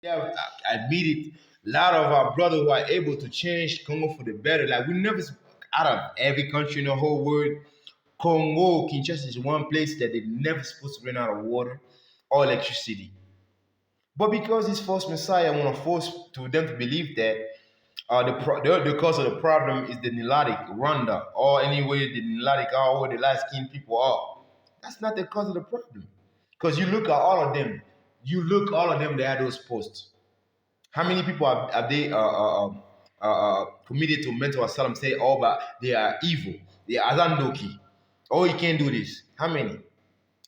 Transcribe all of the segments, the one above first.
Yeah, I admit it. A lot of our brothers who are able to change Congo for the better. Like we never, out of every country in the whole world, Congo, Kinshasa is one place that they never supposed to run out of water or electricity. But because this false Messiah want to force to them to believe that the cause of the problem is the Nilotic, Rwanda, or anyway the Nilotic are where the light skinned people are. That's not the cause of the problem. Because you look at all of them, they had those posts. How many people have they committed to mental asylum say, oh, but they are evil, they are Azandoki, oh, you can't do this? How many?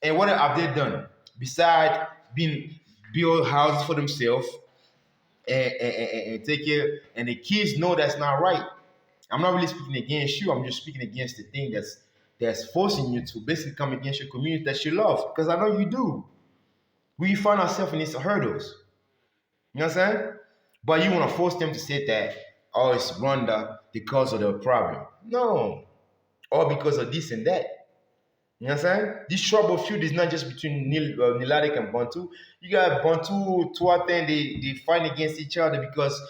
And what have they done besides being build houses for themselves and take care? And the kids know that's not right. I'm not really speaking against you. I'm just speaking against the thing that's forcing you to basically come against your community that you love. Because I know you do. We find ourselves in these hurdles. You know what I'm saying? But you want to force them to say that, oh, it's Rwanda because of the problem. No. Or because of this and that. You know what I'm saying? This troubleshoot is not just between Nilatic and Bantu. You got Bantu, Tuatha, they fight against each other because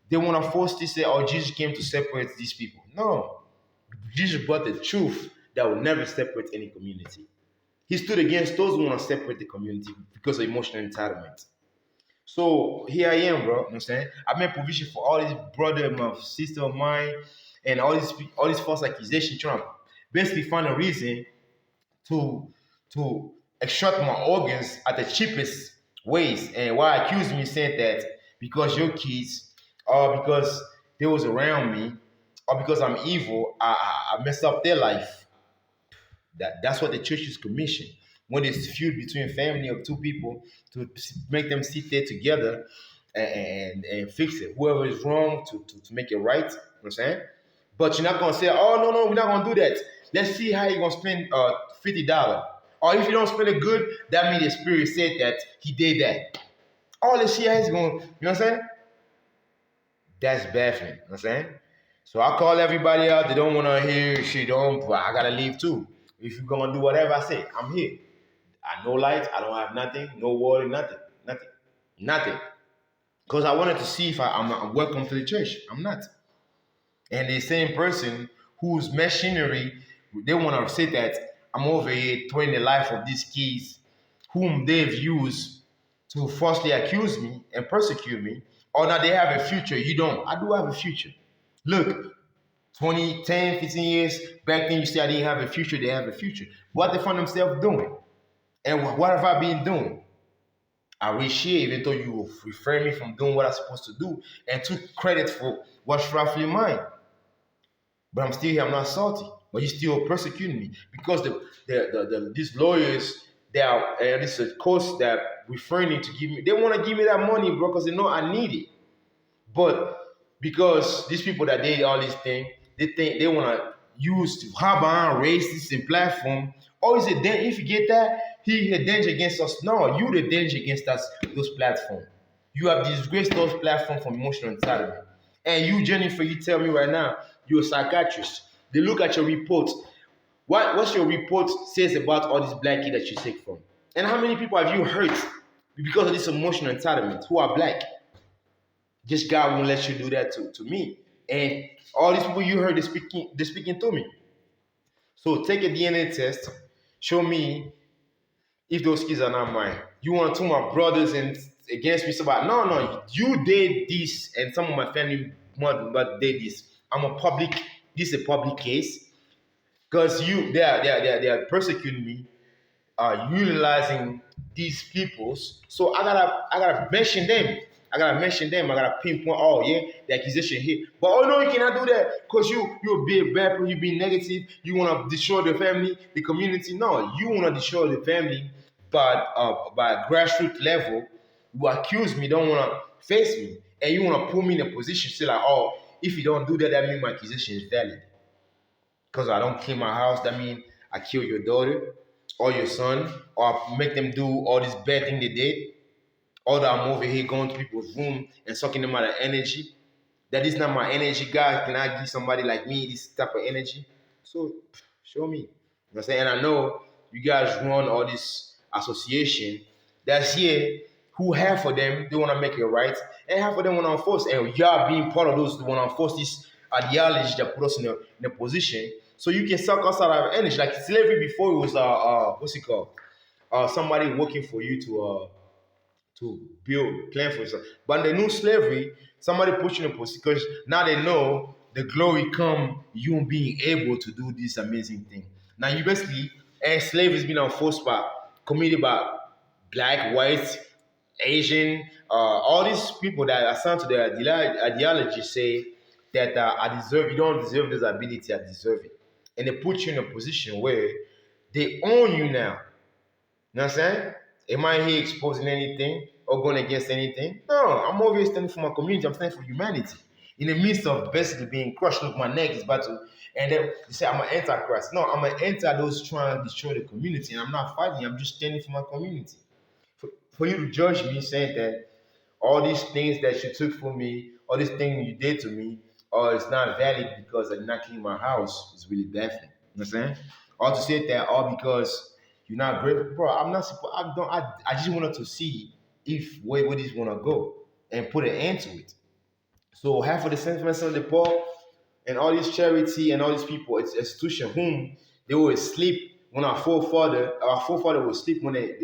they want to force to say, oh, Jesus came to separate these people. No. Jesus brought the truth that will never separate any community. He stood against those who want to separate the community because of emotional entitlement. So here I am, bro. You know what I'm saying? I made provision for all these brother and my sister of mine and all these false accusations trying to basically find a reason to extract my organs at the cheapest ways. And why accuse me saying that because your kids or because they was around me or because I'm evil, I messed up their life. That's what the church is commissioned. When it's feud between family of two people to make them sit there together and fix it. Whoever is wrong to make it right. You know what I'm saying? But you're not gonna say, oh no, we're not gonna do that. Let's see how you're gonna spend $50. Or if you don't spend it good, that means the spirit said that he did that. All this shit is going, you know what I'm saying? That's baffling. You know what I'm saying? So I call everybody out. They don't want to hear shit on, but I gotta leave too. If you're gonna do whatever I say, I'm here. I no lights, I don't have nothing, no water, nothing. Because I wanted to see if I'm welcome to the church. I'm not. And the same person whose machinery, they want to say that I'm over here throwing the life of these kids whom they've used to falsely accuse me and persecute me, or that they have a future. You don't. I do have a future. Look, 20, 10, 15 years back then, you say I didn't have a future. They have a future. What they find themselves doing? And what have I been doing? I wish here, even though you refrain me from doing what I'm supposed to do and took credit for what's roughly mine. But I'm still here, I'm not salty. But you still persecuting me. Because these lawyers, they are this is a course that referring to give me, they want to give me that money, bro, because they know I need it. But because these people that did all these things, they think they want to use to harbor on racist and platform. Or is it then if you get that, he a danger against us? No, you the danger against us, those platforms. You have disgraced those platforms from emotional entitlement. And you, Jennifer, you tell me right now, you're a psychiatrist. They look at your report. What's your report says about all these black kids that you take from? And how many people have you hurt because of this emotional entitlement who are black? Just God won't let you do that to me. And all these people you heard, they're speaking to me. So take a DNA test, show me if those kids are not mine. You want to my brothers and against me, so about no, you did this, and some of my family but did this. This is a public case. Because they are persecuting me, utilizing these peoples. So I gotta mention them. I gotta pinpoint. Oh yeah, the accusation here. But oh no, you cannot do that because you're a bad person. You be negative. You wanna destroy the family, the community. No, you wanna destroy the family, but by a grassroots level, you accuse me, don't wanna face me, and you wanna put me in a position say like, oh, if you don't do that, that means my accusation is valid. Because I don't clean my house, that means I kill your daughter or your son, or make them do all this bad thing they did, or that I'm over here going to people's room and sucking them out of energy. That is not my energy. God cannot give somebody like me this type of energy. So show me. You know what I'm saying? And I know you guys run all this association that's here who half of them they want to make it right, and half of them want to enforce. And y'all being part of those who want to enforce this ideology that put us in a position so you can suck us out of energy. Like slavery before it was what's it called? Somebody working for you to build plan for yourself. But in the new slavery, somebody put you in a position because now they know the glory come you being able to do this amazing thing. Now you basically and slavery is being enforced by committed by black, white, Asian, all these people that are assigned to their ideology say that I deserve, you don't deserve this ability, I deserve it. And they put you in a position where they own you now. You know what I'm saying? Am I here exposing anything or going against anything? No, I'm always standing for my community. I'm standing for humanity. In the midst of basically being crushed, look, my neck is about to, and then you say I'm an antichrist. No, I'm an anti those trying to destroy the community, and I'm not fighting. I'm just standing for my community. For you to judge me saying that all these things that you took from me, all these things you did to me, or it's not valid because I did not clean my house is really baffling. You know what I'm saying? Or to say that all because you're not grateful, bro. I'm not supposed. I don't. I just wanted to see if where this wanna go and put an end to it. So half of the sentiments of the poor and all this charity and all these people, it's institution whom they will sleep when our forefather will sleep when they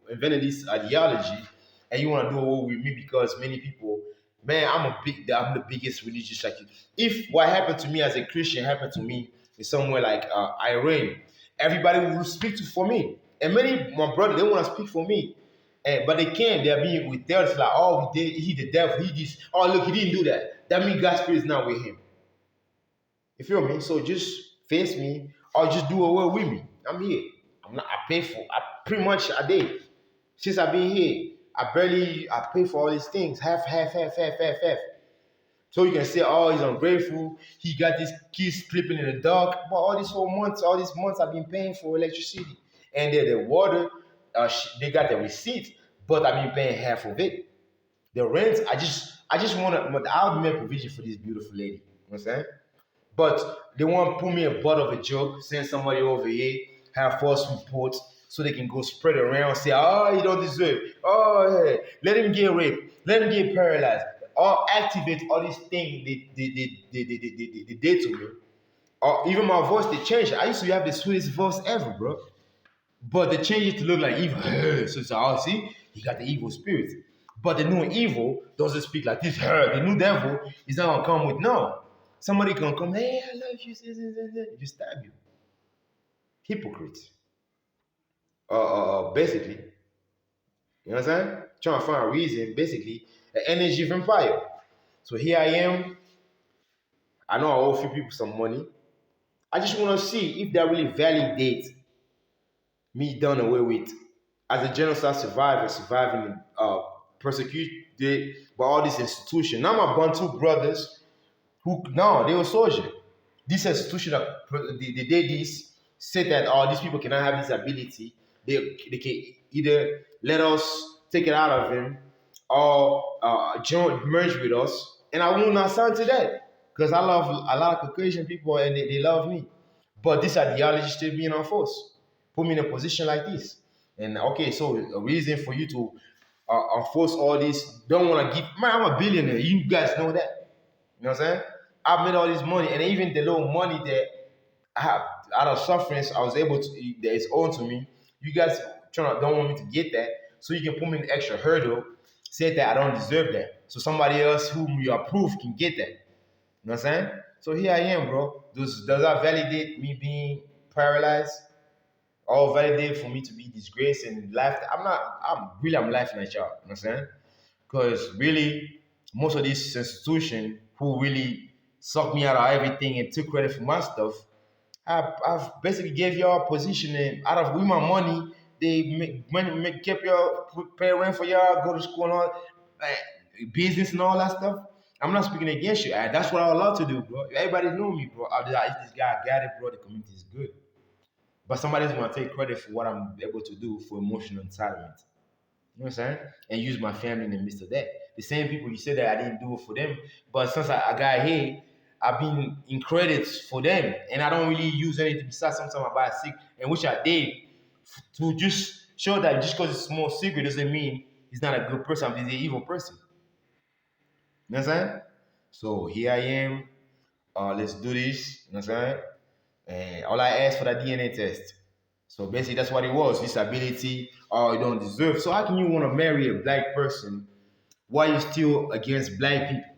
invented this ideology, and you want to do away with me because many people, man, I'm the biggest religious like if what happened to me as a Christian happened to me in somewhere like Iran, everybody will speak for me, and many my brother they want to speak for me. But they can't. They're being with devils like, oh, he the devil. He this. Oh, look, he didn't do that. That means God's spirit is not with him. You feel me? So just face me or just do away with me. I'm here. I'm not. I pay for. I pretty much I did since I've been here. I pay for all these things. Half. So you can say, oh, he's ungrateful. He got these kids sleeping in the dark. But all these months I've been paying for electricity and the water. They got the receipt, but I've been paying half of it. The rent, I just want to. I'll make provision for this beautiful lady. You know what I'm saying? But they want to put me a butt of a joke, send somebody over here, have false reports, so they can go spread around, say, oh, he don't deserve it. Oh, hey, let him get raped, let him get paralyzed, or activate all these things they did to me. Or even my voice, they changed. I used to have the sweetest voice ever, bro. But they changed it to look like evil. So it's like, oh, see, he got the evil spirit. But the new evil doesn't speak like this. The new devil is not gonna come with no. Somebody can come, hey, I love you, you stab you. Hypocrite. Basically, you know what I'm saying? Trying to find a reason, basically, an energy vampire. So here I am. I know I owe a few people some money. I just want to see if that really validates me done away with as a genocide survivor, surviving persecuted by all these institutions. Now my Bantu brothers, who no, they were soldiers. This institution that they did this said that oh, these people cannot have this ability. They can either let us take it out of them or join merge with us. And I will not sign to that because I love a lot of Caucasian people and they love me. But this ideology still being enforced. Put me in a position like this. And okay, so a reason for you to enforce all this, don't want to give, man, I'm a billionaire. You guys know that. You know what I'm saying? I've made all this money, and even the little money that I have out of sufferance, I was able to, that is owed to me. You guys don't want me to get that, so you can put me in an extra hurdle, say that I don't deserve that. So somebody else whom you approve can get that. You know what I'm saying? So here I am, bro. Does that validate me being paralyzed? All validated for me to be disgraced and laughed? I'm laughing at y'all. You know what I'm saying? Because really, most of these institutions who really sucked me out of everything and took credit for my stuff, I've basically gave y'all a position and out of with my money, they kept y'all pay rent for y'all, go to school and all business and all that stuff. I'm not speaking against you. That's what I would love to do, bro. Everybody know me, bro. If this guy got it, bro, the community is good. But somebody's gonna take credit for what I'm able to do for emotional entitlement. You know what I'm saying? And use my family in the midst of that. The same people you said that I didn't do it for them, but since I got here, I've been in credits for them, and I don't really use anything besides sometimes I buy a secret, and which I did to just show that just because it's a small secret doesn't mean he's not a good person, he's an evil person. You know what I'm saying? So here I am. Let's do this. You know what I'm saying? And all I asked for that DNA test. So basically, that's what it was. Disability, you don't deserve. So how can you want to marry a black person while you're still against black people?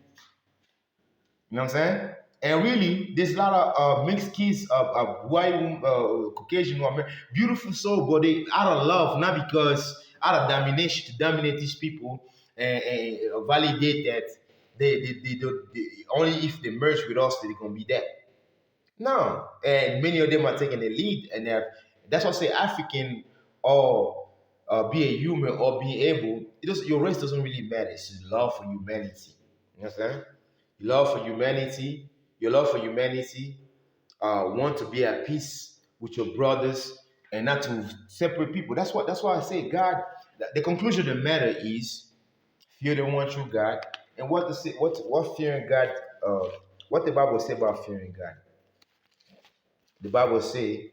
You know what I'm saying? And really, there's a lot of mixed kids of white, Caucasian women, beautiful soul, but they out of love, not because out of domination to dominate these people and validate that they only if they merge with us they're gonna be that. No, and many of them are taking the lead, and that's what I say African or be a human or be able. It does your race doesn't really matter. It's just love for humanity. You understand? Love for humanity. Your love for humanity. Want to be at peace with your brothers and not to separate people. That's why I say God. The conclusion of the matter is fear the one true God, and what fearing God. What the Bible say about fearing God. The Bible say,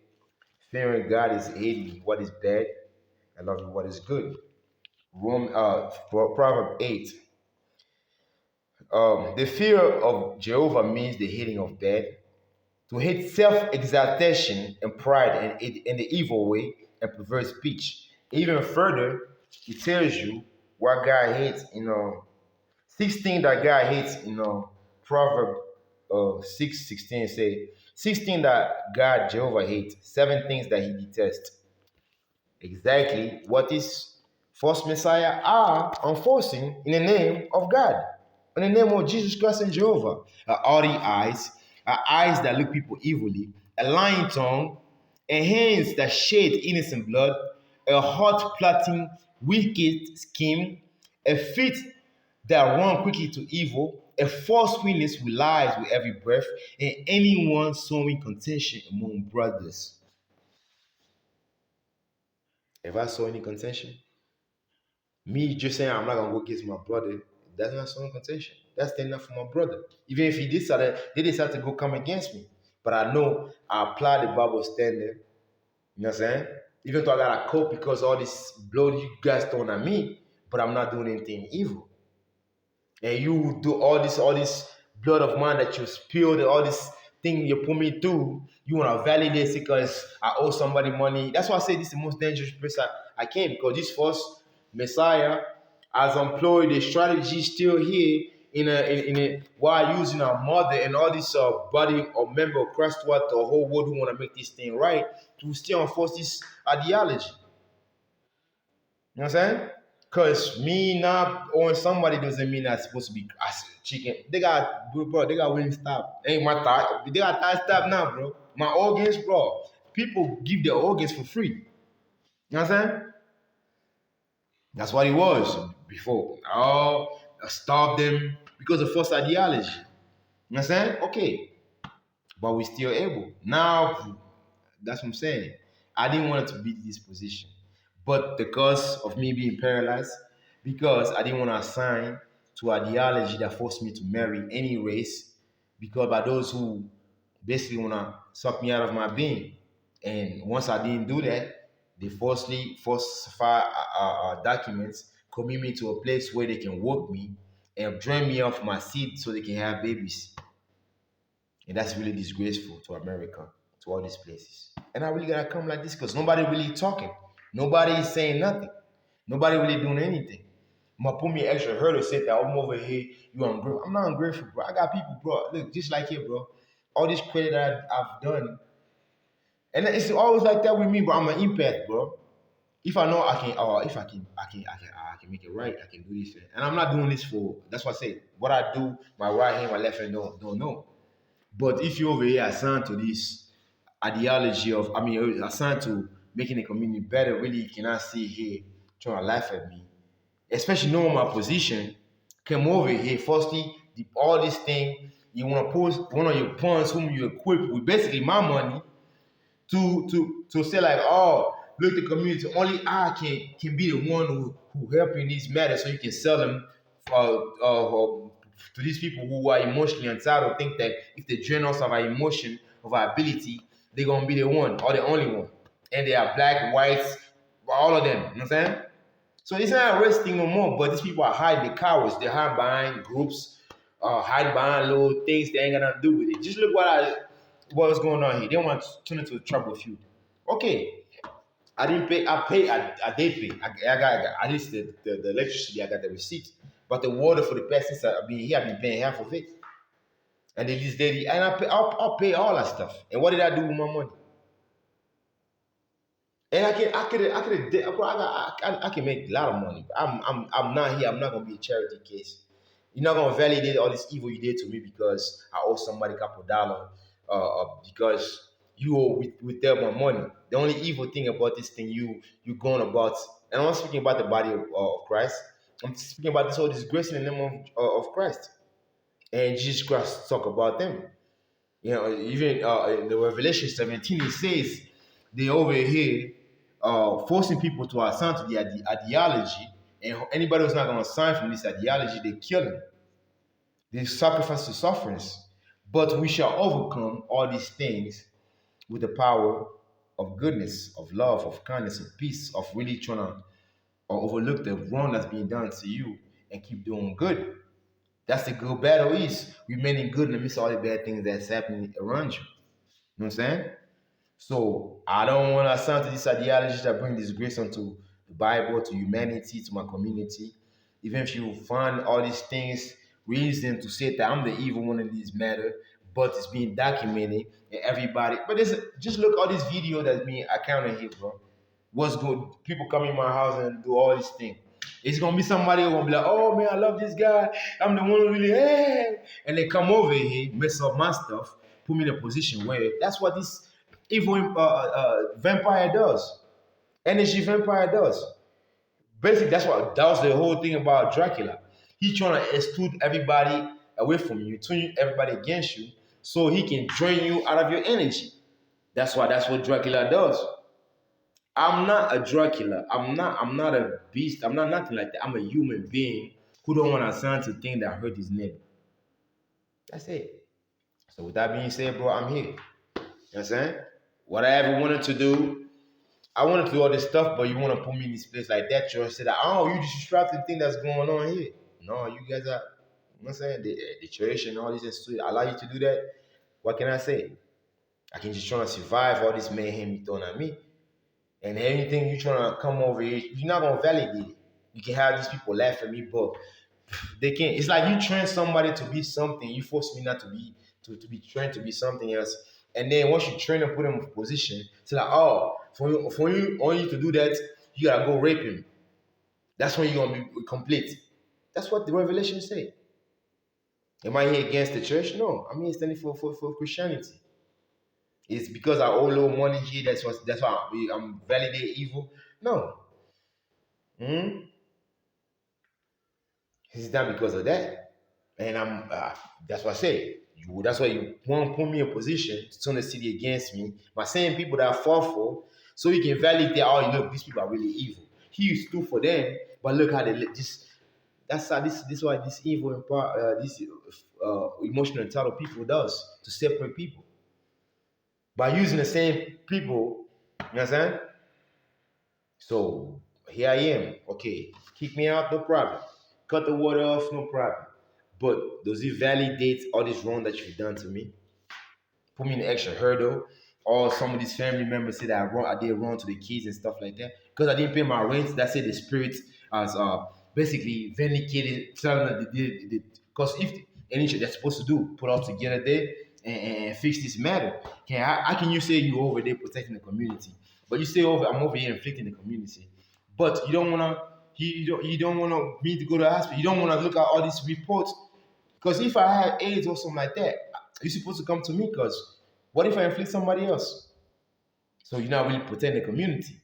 fearing God is hating what is bad and loving what is good. Proverb 8. The fear of Jehovah means the hating of bad, to hate self-exaltation and pride in the evil way and perverse speech. Even further, it tells you what God hates, 16 that God hates, Proverb 6:16 say, 16 that God Jehovah hates, 7 things that he detests. Exactly what is false Messiah are enforcing in the name of God, in the name of Jesus Christ and Jehovah. Haughty eyes, eyes that look people evilly, a lying tongue, and hands that shed innocent blood, a heart plotting wicked scheme, a feet that run quickly to evil, a false witness who lies with every breath, and anyone sowing contention among brothers. If I saw any contention, me just saying I'm not gonna go against my brother, that's not showing contention. That's standing up for my brother. Even if they decide to go come against me. But I know I apply the Bible standard. You know what I'm saying? Even though I got a cope because all this blood you guys throwing at me, but I'm not doing anything evil. And you do all this blood of mine that you spilled, all this thing you put me through, you want to validate it because I owe somebody money. That's why I say this is the most dangerous place I came, because this false Messiah has employed a strategy still here in a while using our mother and all this body or member of Christ what the whole world who want to make this thing right to still enforce this ideology. You know what I'm saying? Cause me not owing somebody doesn't mean that's supposed to be as chicken. They got willing stop. Ain't my thought. They got thigh stop now, bro. My organs, bro. People give their organs for free. You know what I'm saying? That's what it was before. Oh, I stopped them because of false ideology. You know what I'm saying? Okay. But we still able. Now, that's what I'm saying. I didn't want it to be this position. But because of me being paralyzed, because I didn't want to assign to ideology that forced me to marry any race, because by those who basically want to suck me out of my being. And once I didn't do that, they falsify documents, commit me to a place where they can work me and drain me off my seed so they can have babies. And that's really disgraceful to America, to all these places. And I really gotta come like this because nobody really talking. Nobody is saying nothing. Nobody really doing anything. I'm gonna put me extra hurdle, say that I'm over here, you ungrateful. I'm not ungrateful, bro. I got people, bro. Look, just like here, bro. All this credit that I've done. And it's always like that with me, bro. I'm an empath, bro. If I know I can, I can make it right. I can do this, and I'm not doing this for. That's what I say. What I do, my right hand, my left hand don't know. But if you over here assigned to this ideology of, assigned to making the community better, really you cannot sit here trying to laugh at me, especially knowing my position. Come over here, firstly, all this thing, you want to post one of your pawns whom you equip with basically my money to say like, oh, look, the community, only I can be the one who help you in these matters so you can sell them to these people who are emotionally entitled, think that if they drain us of our emotion, of our ability, they're gonna be the one or the only one. And they are black, whites, all of them. You know what I'm saying? So it's not a race thing no more, but these people are hiding, the cowards. They're hiding behind groups, hiding behind little things that ain't got nothing to do with it. Just look what's going on here. They want to turn into a trouble feud. Okay, I didn't pay. I did pay. I got at least the electricity. I got the receipt. But the water for the past since I've been here, I've been paying half of it. And then this lady, and I'll pay all that stuff. And what did I do with my money? And I can make a lot of money. I'm not here. I'm not gonna be a charity case. You're not gonna validate all this evil you did to me because I owe somebody a couple dollars, because you owe with them my money. The only evil thing about this thing you going about, and I'm not speaking about the body of Christ. I'm speaking about this all this grace in the name of Christ. And Jesus Christ talk about them. You know, even in the Revelation 17, it says they over here forcing people to assign to the ideology, and anybody who's not going to sign from this ideology, they kill them. They sacrifice to sufferings. But we shall overcome all these things with the power of goodness, of love, of kindness, of peace, of really trying to overlook the wrong that's being done to you and keep doing good. That's the good battle is remaining good in the midst of all the bad things that's happening around you. You know what I'm saying? So I don't want to assign to this ideology that bring disgrace onto the Bible, to humanity, to my community. Even if you find all these things, reason to say that I'm the evil one in this matter, but it's being documented and everybody. But just look all this video that's being accounted here, bro. What's good? People come in my house and do all these things. It's gonna be somebody who's gonna be like, oh man, I love this guy. I'm the one who really, hey. And they come over here, mess up my stuff, put me in a position where that's what this evil vampire does. Energy vampire does. Basically, that was the whole thing about Dracula. He trying to exclude everybody away from you, turn everybody against you, so he can drain you out of your energy. That's what Dracula does. I'm not a Dracula. I'm not a beast. I'm not nothing like that. I'm a human being who don't want to assign to things that hurt his neighbor. That's it. So with that being said, bro, I'm here. You know what I'm saying? What I ever wanted to do, I wanted to do all this stuff, but you want to put me in this place like that, you say that, oh, you just distract the thing that's going on here. No, you guys are, you know what I'm saying? The church and all these institutions allow you to do that. What can I say? I can just try to survive all this mayhem you throwing at me. And anything you trying to come over here, you're not gonna validate it. You can have these people laugh at me, but they can't. It's like you train somebody to be something. You force me not to be trained to be something else. And then once you train and put him in position, it's like, oh, for you only to do that, you gotta go rape him. That's when you're gonna be complete. That's what the Revelation say. Am I here against the church? No, I'm here standing for Christianity. It's because I owe a little money here. That's why I'm validating evil. No. It's not because of that. And that's what I say. That's why you want to put me in a position to turn the city against me. My same people that fought for, so you can validate, oh, look, these people are really evil. He stood for them, but look how they just. That's how this why this evil and this emotional entitled people does to separate people by using the same people. You know what I'm saying? So here I am. Okay, kick me out, no problem. Cut the water off, no problem. But does it validate all this wrong that you've done to me? Put me in an extra hurdle? Or some of these family members say that I did wrong to the kids and stuff like that. Because I didn't pay my rent, that's it, the spirit has basically vindicated, telling them they did. Because if anything they're supposed to do, put all together there and fix this matter. How can you say you over there protecting the community? But you say I'm over here inflicting the community. But you don't wanna you don't wanna me to go to the hospital. You don't wanna look at all these reports. Because if I had AIDS or something like that, you're supposed to come to me because what if I inflict somebody else? So you're not really protecting the community.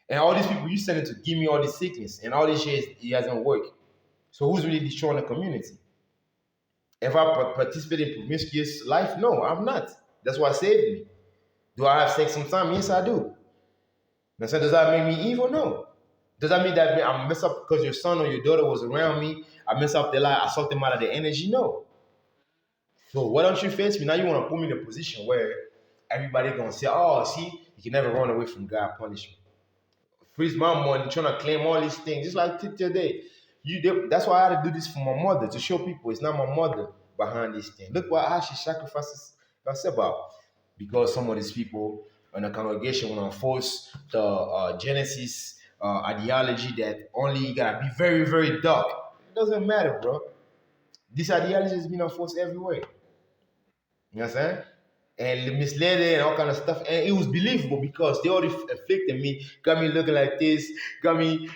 And all these people you sending to give me all this sickness and all this shit, it hasn't worked. So who's really destroying the community? If I participate in promiscuous life, no, I'm not. That's what saved me. Do I have sex sometimes? Yes, I do. Now, so does that make me evil? No. Does that mean that I mess up because your son or your daughter was around me? I mess up their life, I suck them out of their energy? No. So why don't you face me? Now you want to put me in a position where everybody gonna say, oh, see, you can never run away from God punishment. freeze my money, trying to claim all these things. Just like today. That's why I had to do this for my mother, to show people it's not my mother behind this thing. Look how she sacrifices herself out. Because some of these people in the congregation want to force the Genesis ideology that only you gotta be very, very dark. It doesn't matter, bro. This ideology has been enforced everywhere. You know what I'm saying? And misled and all kind of stuff. And it was believable because they already afflicted me, got me looking like this, got me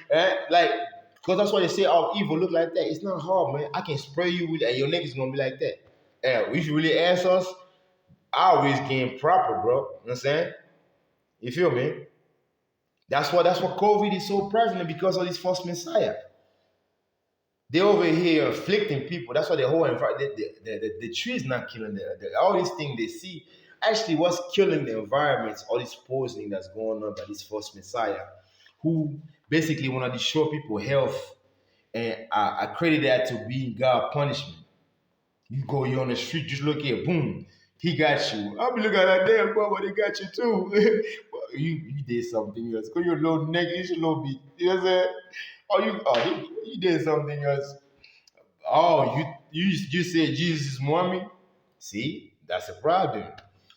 like, because that's why they say all evil look like that. It's not hard, man. I can spray you with and your neck is gonna be like that. And if you really ask us, I always game proper, bro. You know what I'm saying? You feel me? That's what COVID is so prevalent because of this false messiah. They over here afflicting people. That's why the whole environment, the tree is not killing all these things they see. Actually, what's killing the environment, all this poisoning that's going on by this false messiah, who basically want to destroy people's health, and I credit that to being God punishment. You on the street, just look here, boom, he got you. I'll be looking at that damn boy, but he got you too. you did something else. Cause you're a little nigga, you should little bit. You know what I'm saying? You did something else. Oh, you said Jesus is mommy? See, that's a problem.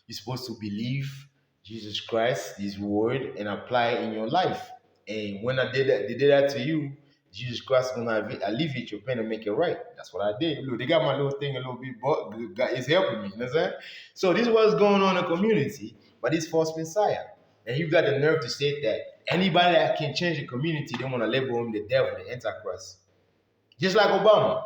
You're supposed to believe Jesus Christ, His word, and apply it in your life. And when they did that to you, Jesus Christ is gonna alleviate your pain and make it right. That's what I did. Look, they got my little thing a little bit, but God is helping me. You know what I'm saying? So this is what's going on in the community, but this false Messiah. And you got the nerve to say that anybody that can change the community, they want to label him the devil, the Antichrist. Just like Obama.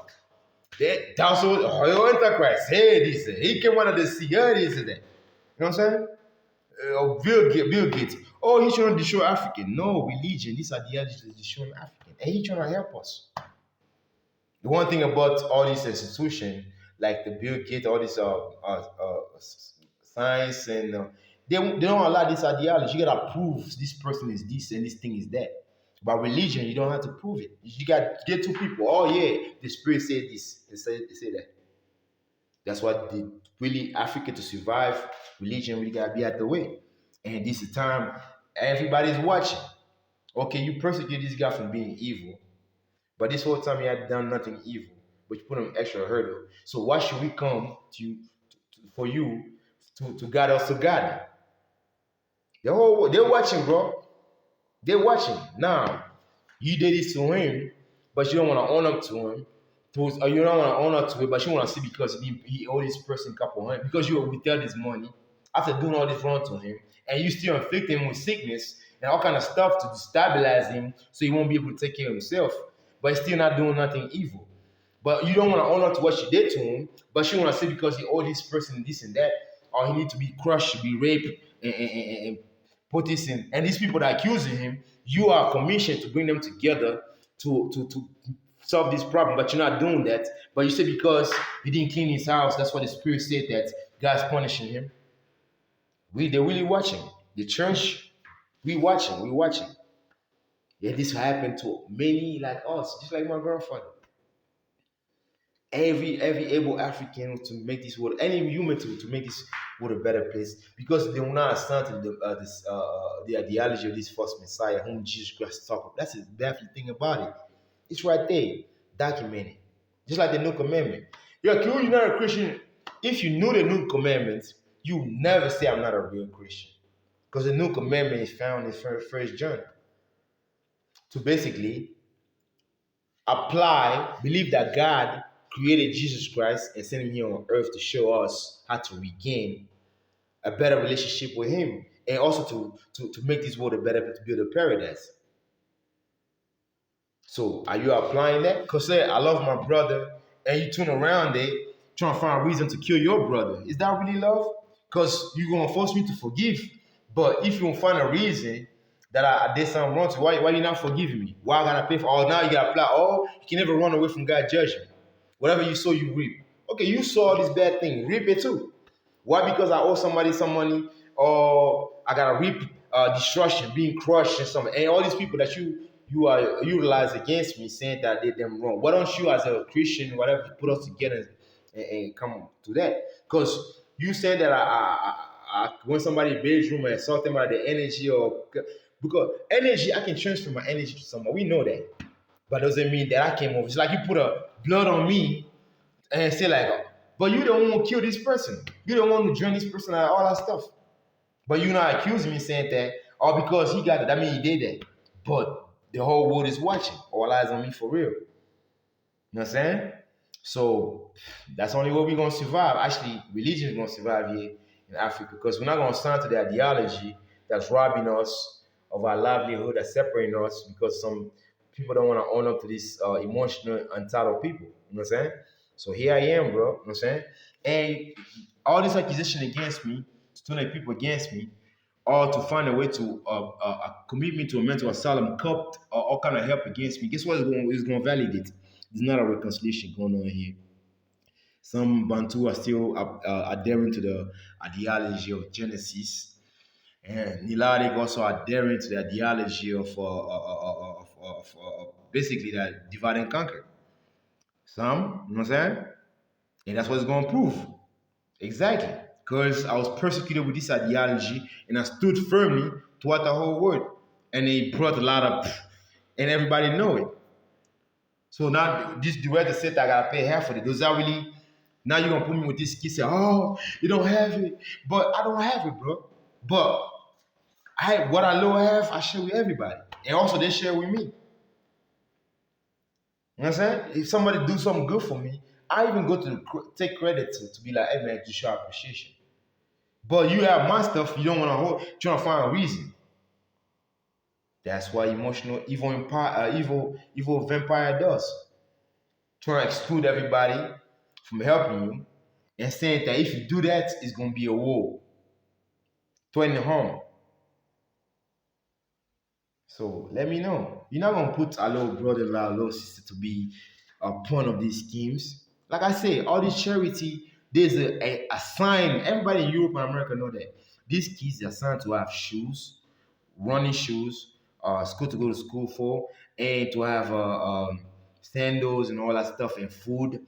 That's what Antichrist. Hey, this. He came out of the sea. Hey, this and that. You know what I'm saying? Bill Gates. Oh, he's trying to destroy Africa. No, religion. These ideologies are destroying African. And he's trying to help us. The one thing about all these institutions, like the Bill Gates, all this science, and they don't allow this ideology. You gotta prove this person is this and this thing is that. But religion, you don't have to prove it. You got to get two people. Oh yeah, the spirit said this. They say that. That's what the really Africa to survive. Religion really gotta be out the way. And this is time everybody's watching. Okay, you persecute this guy from being evil, but this whole time he had done nothing evil, but you put him extra hurdle. So why should we come for you to guide us to God? They're watching, bro. They're watching. Now, you did this to him, but you don't want to own up to him. Or you don't want to own up to it, but you want to see because he owed this person a couple hundred, because you withheld his money after doing all this wrong to him, and you still inflict him with sickness and all kind of stuff to destabilize him so he won't be able to take care of himself, but he's still not doing nothing evil. But you don't want to own up to what you did to him, but you want to say because he owed this person this and that, or he need to be crushed, be raped, and put this in. And these people that are accusing him, you are commissioned to bring them together to solve this problem, but you're not doing that. But you say because he didn't clean his house, that's why the Spirit said that God's punishing him. They're really watching. The church, we watching. Yeah, this happened to many like us, just like my grandfather. Every able African to make this world, any human to make this world a better place, because they will not understand the ideology of this false Messiah whom Jesus Christ talked about. That's the definitely thing about it. It's right there, documented. Just like the new commandment. You're not a Christian. If you knew the new commandments, you never say I'm not a real Christian. Because the new commandment is found in First John. To basically believe that God created Jesus Christ and sent him here on earth to show us how to regain a better relationship with him, and also to make this world a better place, to build a paradise. So are you applying that? Because say I love my brother, and you turn around there trying to find a reason to kill your brother. Is that really love? Because you're gonna force me to forgive. But if you don't find a reason that I did something wrong to you, why you not forgiving me? Why I gotta pay for all? Now you gotta apply. Oh, you can never run away from God's judgment. Whatever you sow, you reap. Okay, you saw this bad thing, reap it too. Why? Because I owe somebody some money, or I gotta reap destruction, being crushed and something. And all these people that you are utilized against me, saying that I did them wrong. Why don't you, as a Christian, whatever, put us together and come to that? Because you said that I went somebody's bedroom and assault them out of the energy, or Because energy, I can transfer my energy to someone. We know that. But doesn't mean that I came over. It's like you put a blood on me and say like, but you don't want to kill this person. You don't want to drain this person and all that stuff. But you're not accusing me saying that, or because he got it, that means he did that. But the whole world is watching. All eyes on me for real. You know what I'm saying? So that's the only way we're gonna survive. Actually, religion is gonna survive here in Africa because we're not gonna stand to the ideology that's robbing us of our livelihood, that's separating us because some people don't want to own up to this emotional, entitled people. You know what I'm saying? So here I am, bro. You know what I'm saying? And all this accusation against me, to turn people against me, or to find a way to commit me to a mental asylum, cup or all kind of help against me. Guess what is going to validate? There's not a reconciliation going on here. Some Bantu are still adhering to the ideology of Genesis, and Nilaric also adhering to the ideology of basically that divide and conquer. Some, you know what I'm saying? And that's what it's going to prove. Exactly. Because I was persecuted with this ideology and I stood firmly throughout the whole world. And it brought a lot of, and everybody know it. So now this the way to say that I gotta pay half of it. Does that really, now you're gonna put me with this kid say, oh, you don't have it. But I don't have it, bro. But what I know I have, I share with everybody. And also they share with me. You know what I'm saying? If somebody do something good for me, I even go to take credit to be like, hey man, to show appreciation. But you have my stuff, you don't want to hold, trying to find a reason. That's what emotional evil vampire does. Trying to exclude everybody from helping you and saying that if you do that, it's gonna be a war. Threatening harm. So let me know. You're not gonna put a little brother, a little sister to be a point of these schemes. Like I say, all this charity, there's a sign. Everybody in Europe and America know that these kids are assigned to have shoes, running shoes, school to go to school for, and to have sandals and all that stuff, and food,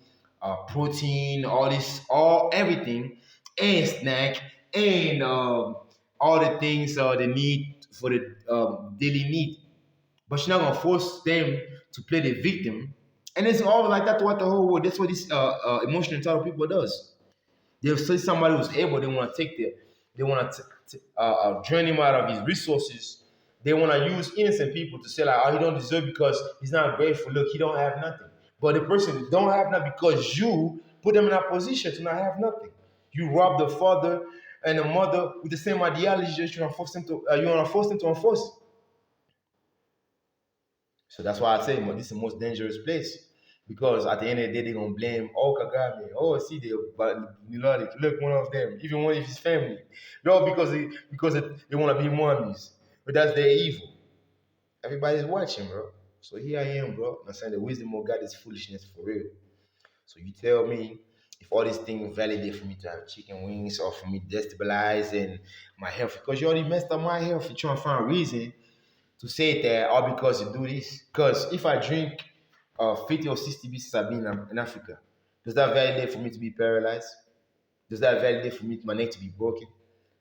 protein, all everything, and snack, and all the things they need for the daily need. But you're not gonna force them to play the victim, and it's all like that throughout the whole world. That's what this emotional entitled people does. They'll see somebody who's able, they want to take they want to drain him out of his resources. They want to use innocent people to say like, oh, he don't deserve because he's not grateful. Look, he don't have nothing. But the person don't have nothing because you put them in a position to not have nothing. You rob the father and the mother with the same ideology that you want to force them to. You want to force them to enforce it. So that's why I say this is the most dangerous place. Because at the end of the day, they're gonna blame Kagame. Oh, see, look, one of them, even one of his family. No, because they want to be mummies. But that's their evil. Everybody's watching, bro. So here I am, bro. I'm saying the wisdom of God is foolishness for real. So you tell me if all these things validate for me to have chicken wings or for me destabilizing my health. Because you already messed up my health. You're trying to find a reason to say that all because you do this. Because if I drink 50 or 60 pieces of bean in Africa, does that validate for me to be paralyzed? Does that validate for me my neck to be broken?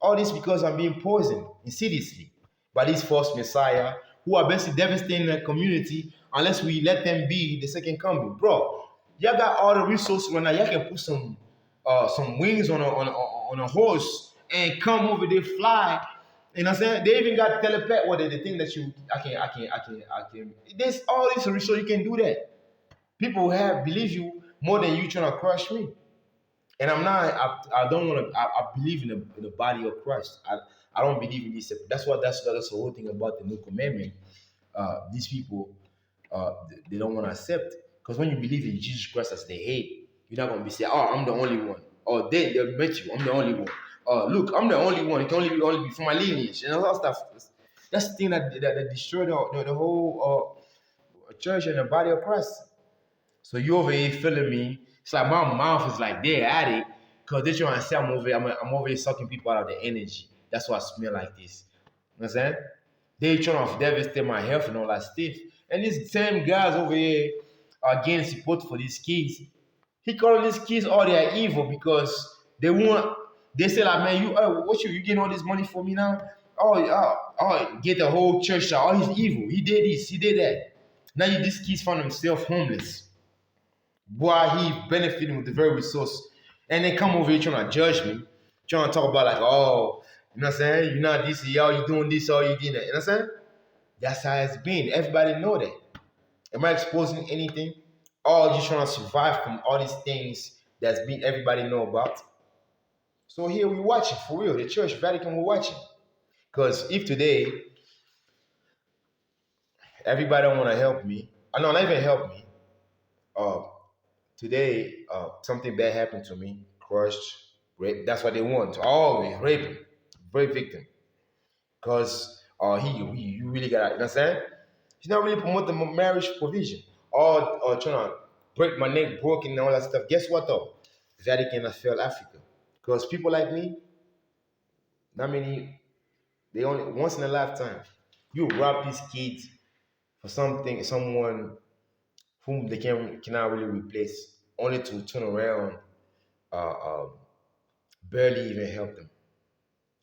All this because I'm being poisoned insidiously by this false messiah who are basically devastating the community unless we let them be the second coming. Bro, y'all got all the resources right now. Y'all can put some wings on a horse and come over there, fly. You know what I'm saying? They even got telepath. What the thing that I can. There's all this resource you can do that. People have believe you more than you trying to crush me. And I'm not. I don't want to. I believe in the body of Christ. I don't believe in this. That's the whole thing about the new commandment. These people, they don't want to accept, because when you believe in Jesus Christ as the head, you're not gonna be saying, "Oh, I'm the only one." Or they met you. I'm the only one. Look, I'm the only one. It can only be for my lineage and all that stuff. That's the thing that destroyed the whole church and the body of Christ. So you over here feeling me. It's like my mouth is like they're at it because they're trying to say I'm over here sucking people out of the energy. That's why I smell like this. You know what I'm saying? They trying to devastate my health and all that stuff. And these same guys over here are getting support for these kids. He calling these kids all they are evil because they say like, man, you getting all this money for me now? get the whole church out. Oh, he's evil. He did this, he did that. Now this kid's found himself homeless. Boy, he benefiting with the very resource. And they come over here trying to judge me, trying to talk about like, oh, you know what I'm saying? You're not this, y'all, you doing this, or you doing that. You know what I'm saying? That's how it's been. Everybody know that. Am I exposing anything? Or just trying to survive from all these things that's been everybody know about? So here we watching, for real. The church, Vatican, we're watching. Because if today everybody don't want to help me, no, not even help me. Uh, Today something bad happened to me, crushed, rape. That's what they want. Always rape, rape victim. Because you really got, you know what I'm saying? He's not really promoting the marriage provision. Or trying to break my neck, broken and all that stuff. Guess what though? Vatican has failed Africa. Because people like me, not many, they only once in a lifetime. You rob these kids for something, someone whom they cannot really replace, only to turn around, uh, um, barely even help them.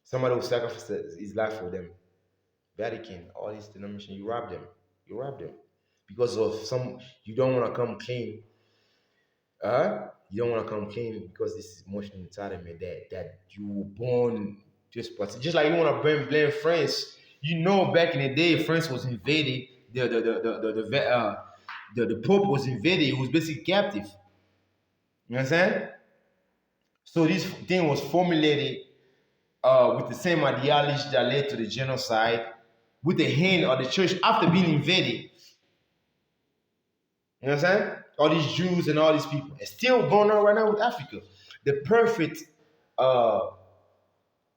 Somebody who sacrificed his life for them. Vatican, all these denominations, you rob them. You rob them because of some. You don't want to come clean. You don't want to come clean because this is emotional entitlement that you were born just like you want to blame France. You know, back in the day, France was invaded. The Pope was invaded. He was basically captive. You know what I'm saying? So this thing was formulated with the same ideology that led to the genocide, with the hand of the church after being invaded. You know what I'm saying? All these Jews and all these people. It's still going on right now with Africa. The uh,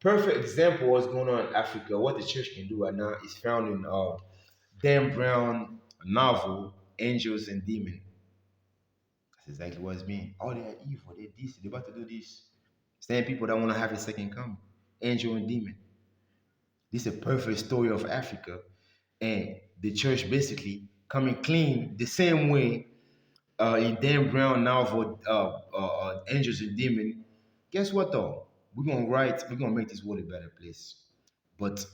perfect example of what's going on in Africa, what the church can do right now, is found in Dan Brown novel, Angels and Demons. That's exactly what it's mean. Oh, they're evil. They're this. They're about to do this. Same people that want to have a second coming. Angel and demon. This is a perfect story of Africa. And the church basically coming clean the same way in Dan Brown novel, Angels and Demon. Guess what though? We're gonna make this world a better place. But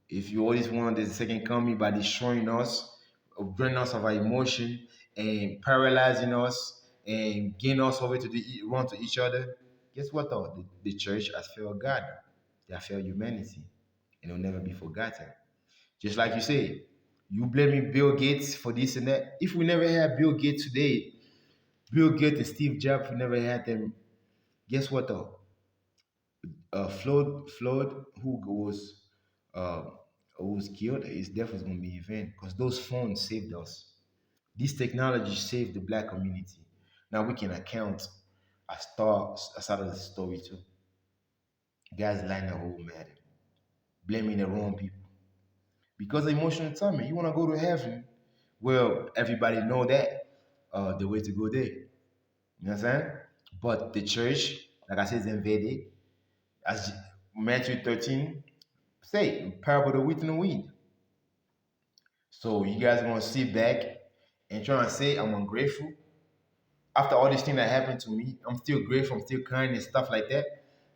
if you always want the second coming by destroying us, draining us of our emotion, and paralyzing us, and getting us over to run to each other, guess what though? The church has failed God. They have failed humanity. And it'll never be forgotten. Just like you say, you blaming Bill Gates for this and that. If we never had Bill Gates today, Bill Gates and Steve Jobs, we never had them. Guess what though? Floyd, uh, who was killed, his death was going to be in vain because those phones saved us. This technology saved the black community. Now we can account a side of the story too. Guys lying the whole matter, blaming the wrong people because of emotional attachment. You want to go to heaven, well, everybody know that the way to go there. You know what I'm saying? But the church, like I said, is invaded. As Matthew 13 say, parable of the wheat and the weed. So you guys are gonna sit back and try and say I'm ungrateful. After all these things that happened to me, I'm still grateful, I'm still kind and stuff like that.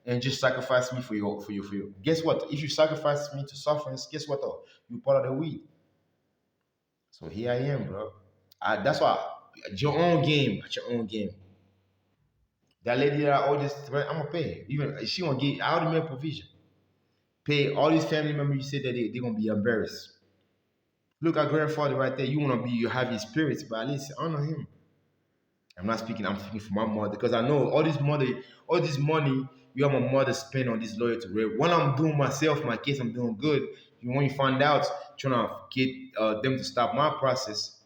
And just sacrifice me for your. Guess what? If you sacrifice me to sufferings, guess what though? You're part of the weed. So here I am, bro. That's why at your own game, at your own game. That lady that I owe this, I'm gonna pay. Even she gonna get, I already made provision. Pay all these family members. You said that they're gonna be embarrassed. Look at grandfather right there. You wanna be, you have his spirits, but at least honor him. I'm speaking for my mother because I know all this money you have my mother spend on this lawyer to rape. When I'm doing myself, my case, I'm doing good. When you find out, trying to get them to stop my process,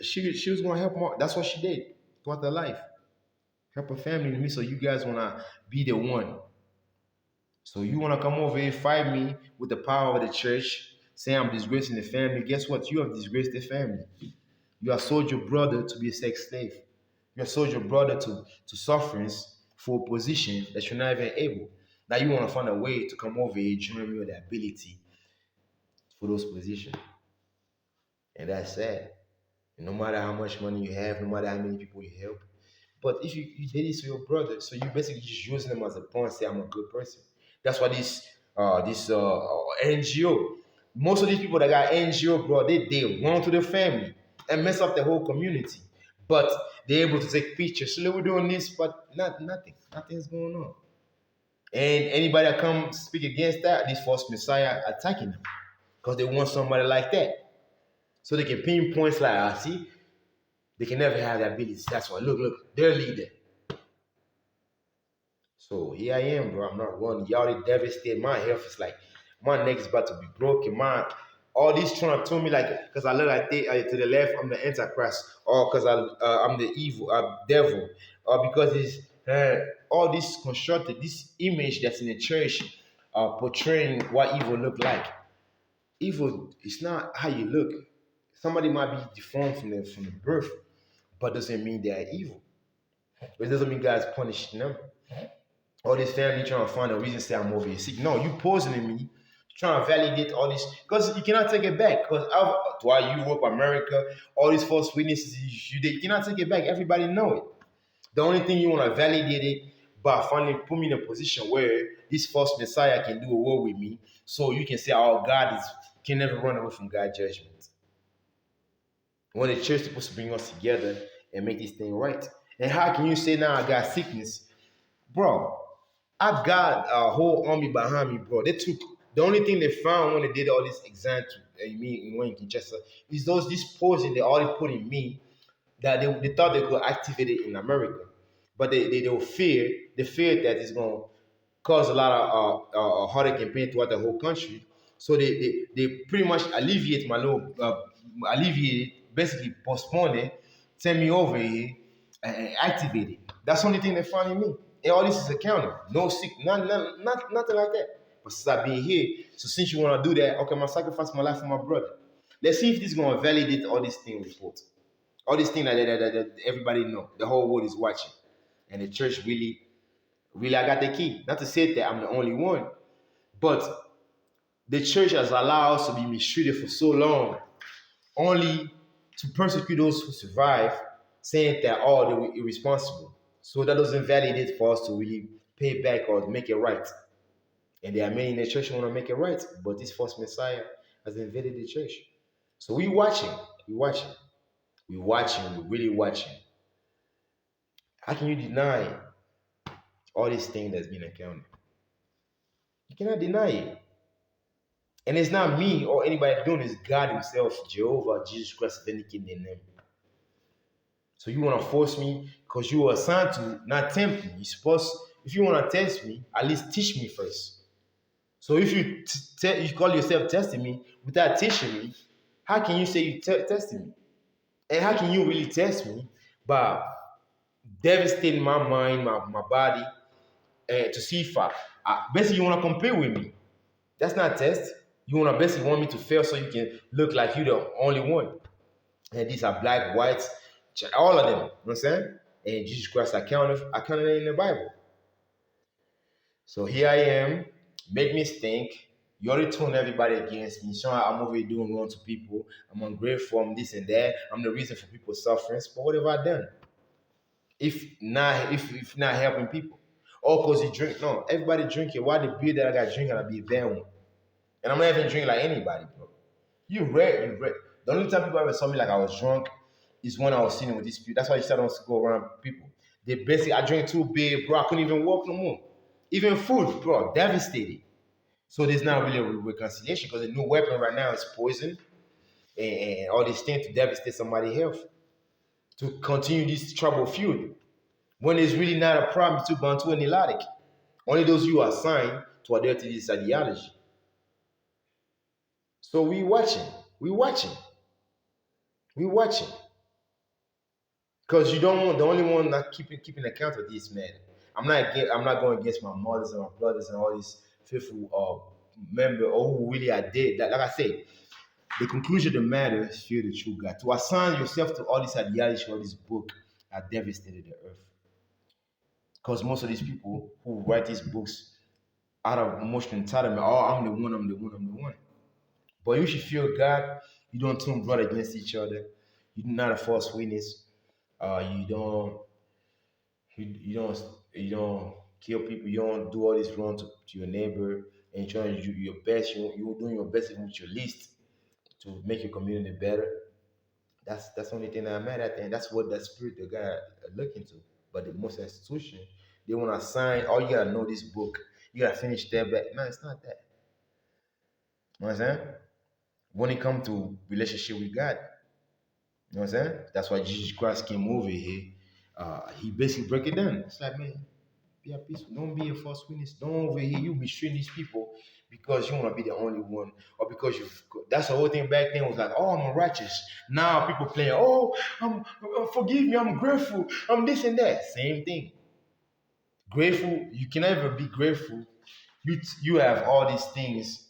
she was gonna help more. That's what she did throughout her life. Help her family and me. So you guys wanna be the one. So you wanna come over here fight me with the power of the church, say I'm disgracing the family. Guess what? You have disgraced the family. You have sold your brother to be a sex slave. You have sold your brother to sufferings for a position that you're not even able. Now you want to find a way to come over here, join me with the ability for those positions. And that's sad. And no matter how much money you have, no matter how many people you help. But if you did this to your brother, so you basically just using them as a pawn, say I'm a good person. That's why this this NGO. Most of these people that got NGO, bro, they run to the family and mess up the whole community. But they're able to take pictures. So they were doing this, but nothing's going on. And anybody that comes speak against that, this false messiah attacking them because they want somebody like that. So they can pinpoint like, see, they can never have that ability. That's why, look, their leader. So here I am, bro. I'm not running. Y'all they devastated. My health is like, my neck is about to be broken. All these trying to tell me like, because I look like to the left, I'm the Antichrist, or because I'm the evil devil, or because it's all this constructed, this image that's in the church, portraying what evil look like. Evil is not how you look. Somebody might be deformed from the birth, but doesn't mean they are evil. It doesn't mean God's punishing them. All this family trying to find a reason to say I'm over here sick. No, you poisoning me, trying to validate all this because you cannot take it back. Because why Europe, America, all these false witnesses, you cannot take it back. Everybody know it. The only thing you want to validate it by finally put me in a position where this false Messiah can do a war with me, so you can say, "Oh, God is can never run away from God's judgment." When the church is supposed to bring us together and make this thing right, and how can you say now I got sickness, bro? I've got a whole army behind me, bro. They took the only thing they found when they did all this exam to me when in Kinshasa is this poison they already put in me that they thought they could activate it in America, but they feared that it's gonna cause a lot of heartache and pain throughout the whole country. So they pretty much alleviate, basically postpone it, send me over here and activate it. That's the only thing they found in me. And all this is accounting. No sick, nothing like that. But since I've been here, so since you want to do that, okay, I'm gonna sacrifice my life for my brother. Let's see if this is gonna validate all these things report. All these things that everybody know. The whole world is watching. And the church really, I got the key. Not to say that I'm the only one, but the church has allowed us to be mistreated for so long, only to persecute those who survive, saying that all they were irresponsible. So that doesn't validate for us to really pay back or make it right. And there are many in the church who want to make it right, but this false Messiah has invaded the church. So we're really watching. How can you deny all these things that's been accounted? You cannot deny it. And it's not me or anybody doing it, it's God Himself, Jehovah, Jesus Christ, vindicating their name. So you want to force me because you were assigned to not tempt me. You're supposed, if you want to test me, at least teach me first. So if you call yourself testing me without teaching me, how can you say you testing me? And how can you really test me by devastating my mind, my body, to see if basically you want to compare with me? That's not test. You want to basically want me to fail so you can look like you're the only one. And these are black, whites, all of them. You know what I'm saying? And Jesus Christ, I counted it in the Bible. So here I am, make me stink. You already turned everybody against me. So I'm over here doing wrong to people. I'm ungrateful, I'm this and that. I'm the reason for people's sufferings. But what have I done? If not helping people. Oh, because you drink. No, everybody drinking. Why the beer that I got drinking, I be a bad one. And I'm not even drinking like anybody, bro. You read. The only time people ever saw me like I was drunk is when I was sitting with these people. That's why you said I don't go around people. They basically, I drank too big, bro. I couldn't even walk no more. Even food, bro, devastated. So there's not really a reconciliation because the new weapon right now is poison and all these things to devastate somebody's health. To continue this trouble feud. When it's really not a problem to Bantu and Elotic. Only those you are assigned to adhere to this ideology. So we watching. We watching. We watching. Because you don't want the only one not keeping account of this, man. I'm not going against my mothers and my brothers and all these faithful member or who really are dead. Like I said, the conclusion of the matter is fear the true God. To assign yourself to all this ideology, all this book, are devastated the earth. Because most of these people who write these books out of emotional entitlement, oh, I'm the one. But you should fear God. You don't turn blood against each other. You're not a false witness. You don't you, you don't you don't kill people. You don't do all this wrong to your neighbor. and you're trying to do your best. You're doing your best even with your least to make your community better. That's the only thing that matters at the end. That's what the spirit of God are looking to. But the most institution, they want to sign. Oh, you gotta know this book. You gotta finish that. But man, it's not that. You know what I'm saying? When it comes to relationship with God, you know what I'm saying? That's why Jesus Christ came over here. He basically break it down. It's like, man, be at peace. Don't be a false witness. Don't over here you mistreat these people because you want to be the only one, or because you. That's the whole thing back then was like, oh, I'm righteous. Now people playing, oh, forgive me, I'm grateful, I'm this and that. Same thing. Grateful, you can never be grateful. You have all these things.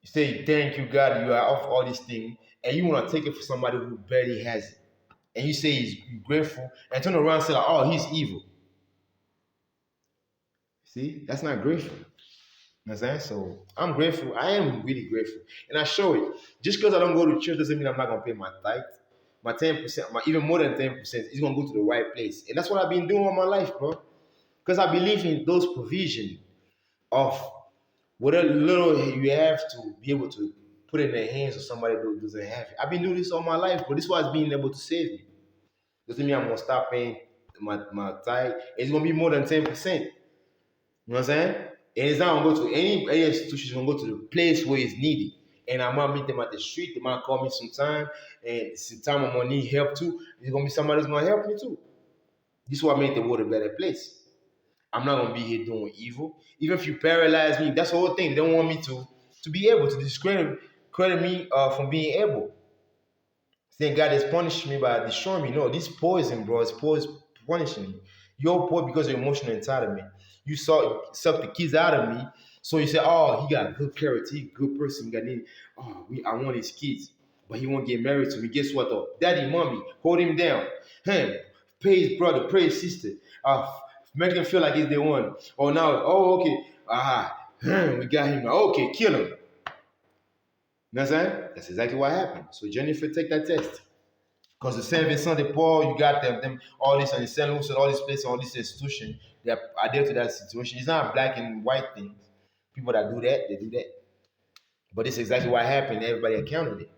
You say thank you, God. You are off all these things, and you want to take it for somebody who barely has it, and you say he's grateful, and turn around and say, like, oh, he's evil. See, that's not grateful. You know what I'm saying? So I'm grateful. I am really grateful. And I show it. Just because I don't go to church doesn't mean I'm not going to pay my tithe. My 10%, even more than 10%, is going to go to the right place. And that's what I've been doing all my life, bro. Because I believe in those provisions of whatever little you have to be able to put in the hands of somebody who doesn't have it. I've been doing this all my life, but this is what's being able to save me. Doesn't mean I'm going to stop paying my tithe. It's going to be more than 10%. You know what I'm saying? And it's not gonna go to any institution, it's gonna go to the place where it's needed. And I might meet them at the street, they might call me sometime, and sometime I'm gonna need help too. There's gonna be somebody that's gonna help me too. This is what made the world a better place. I'm not gonna be here doing evil. Even if you paralyze me, that's the whole thing. They don't want me to be able to discredit me from being able. Saying God is punishing me by destroying me. No, this poison, bro, is punishing me. You're poor because of your emotional entitlement. You suck the kids out of me. So you say, oh, he got good character, he good person. I want his kids. But he won't get married to me. Guess what though? Daddy, mommy, hold him down. Pray his brother, pray his sister. Make him feel like he's the one. Oh, now, oh, okay. We got him now. Okay, kill him. You know what I'm saying? That's exactly what happened. So Jennifer, take that test. Because the Saint Vincent de Paul, you got them all this, and the Saint Louis and all these places, all these institutions, they are adhere to that situation. It's not black and white things. People that do that, they do that. But it's exactly what happened. Everybody accounted it.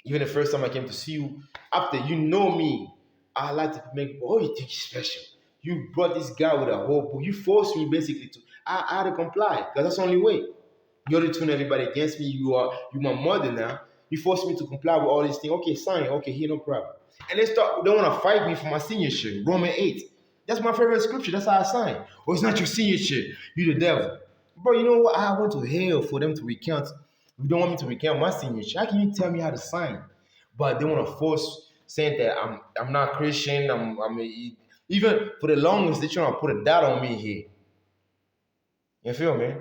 Even the first time I came to see you, after you know me, I like to make, oh, you think you're special. You brought this guy with a whole book. You forced me basically to, I had to comply, because that's the only way. You're to turn everybody against me. You my mother now. You forced me to comply with all these things. Okay, sign. Okay, here, no problem. And they want to fight me for my signature. Romans 8. That's my favorite scripture. That's how I sign. Oh, it's not your signature. You the devil. Bro, you know what? I went to hell for them to recount. You don't want me to recount my signature. How can you tell me how to sign? But they want to force saying that I'm not Christian. Even for the longest, they trying to put a dot on me here. You feel me?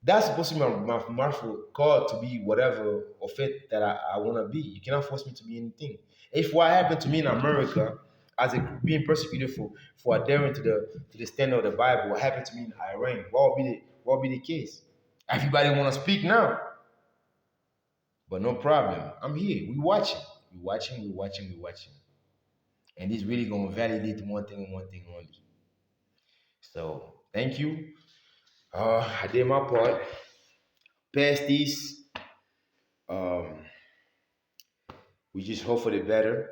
That's supposed to be my martial call to be whatever or fit that I want to be. You cannot force me to be anything. If what happened to me in America, as being persecuted for adhering to the standard of the Bible, what happened to me in Iran, what would be the case? Everybody want to speak now, but no problem. I'm here. We watching, and this really gonna validate one thing and one thing only. So thank you. I did my part. Past this, we just hope for the better.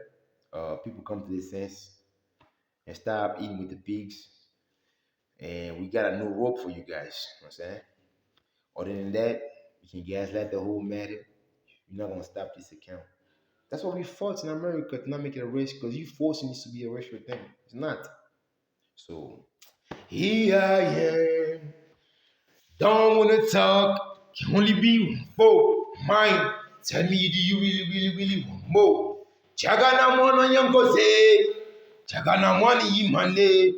People come to this sense and stop eating with the pigs. And we got a new rope for you guys. You know what I'm saying? Other than that, you can gaslight the whole matter. You're not gonna stop this account. That's why we fought in America to not make it a race, because you forcing this to be a racial thing. It's not. So here I am. Don't wanna talk. Can only be for mine. Tell me, do you really want more? Chagana mwana yangoze. Chagana mwani imane.